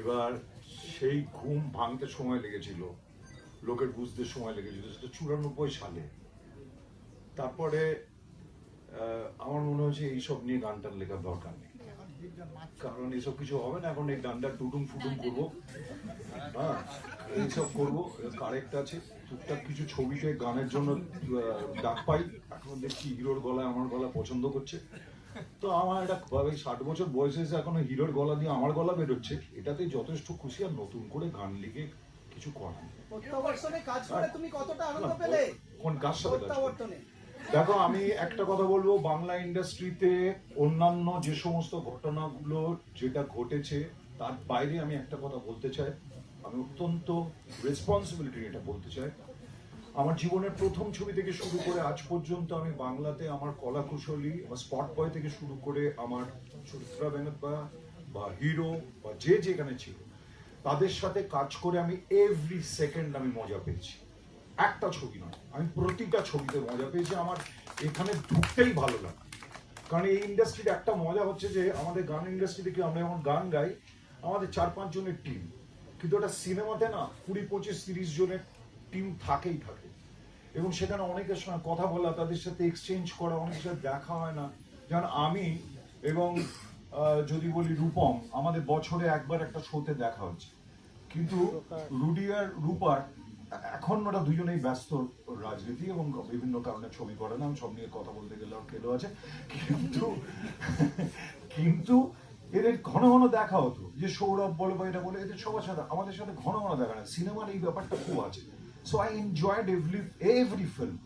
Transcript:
এবার সেই ঘুম ভাঙতে সময় লেগেছিল, লোকের বুঝতে সময় লেগেছিল, সেটা 94 সালে। তারপরে আমার মনে হচ্ছে এইসব নিয়ে গানটার লেখার দরকার নেই, কারণ এসব কিছু হবে না। এখন এই গানটা টুটুম ফুটুম করবো, হ্যাঁ এইসব করবো, কারেক্ট আছে। টুকটাক কিছু ছবিতে গানের জন্য ডাক পাই, এখন দেখছি হিরোর গলায় আমার গলা পছন্দ করছে। তো আমার একটা 60 বছর বয়সে এসে এখনো হিরোর গলা দিয়ে আমার গলা বেরোচ্ছে, এটাতে যথেষ্ট খুশি। আর নতুন করে গান লিখে কিছু করার কোন কার সাথে দেখো, আমি একটা কথা বলবো, বাংলা ইন্ডাস্ট্রিতে অন্যান্য যে সমস্ত ঘটনাগুলো যেটা ঘটেছে তার বাইরে আমি একটা কথা বলতে চাই। আমি অত্যন্ত রেসপন্সিবিলিটি এটা বলতে চাই। আমার জীবনের প্রথম ছবি থেকে শুরু করে আজ পর্যন্ত আমি বাংলাতে আমার কলা কুশলী বা স্পট বয় থেকে শুরু করে আমার চরিত্রা বেনপ্পা বা হিরো বা যে যেখানে ছিল তাদের সাথে কাজ করে আমি এভরি সেকেন্ড আমি মজা পেয়েছি। একটা ছবি নয়, আমি প্রতিটা ছবিতে মজা পেয়েছি। আমার এখানে ঢুকতেই ভালো লাগে, কারণ এই ইন্ডাস্ট্রির একটা মজা হচ্ছে যে আমাদের গান ইন্ডাস্ট্রিতে কি আমরা যখন গান গাই আমাদের 4-5 জনের টিম, কিন্তু ওটা সিনেমাতে না 20-25-30 জনের টিম থাকেই থাকে। এবং সেখানে অনেকের সঙ্গে কথা বলা, তাদের সাথে এক্সচেঞ্জ করা, অনেকের সাথে দেখা হয় না। যেমন আমি এবং যদি বলি রূপম, আমাদের বছরে একবার একটা শোতে দেখা হচ্ছে, কিন্তু রুডি আর রূপার এখন ওরা দুজনেই ব্যস্ত রাজনীতি এবং বিভিন্ন কারণে ছবি করে না। আমি সব নিয়ে কথা বলতে গেলে আর কেলো আছে, কিন্তু কিন্তু এদের ঘন ঘন দেখা হতো, যে সৌরভ বলো বা এটা বলে, এদের সবার সাথে আমাদের সাথে ঘন ঘন দেখা না। সিনেমার এই ব্যাপারটা খুব আছে। So I enjoyed every film.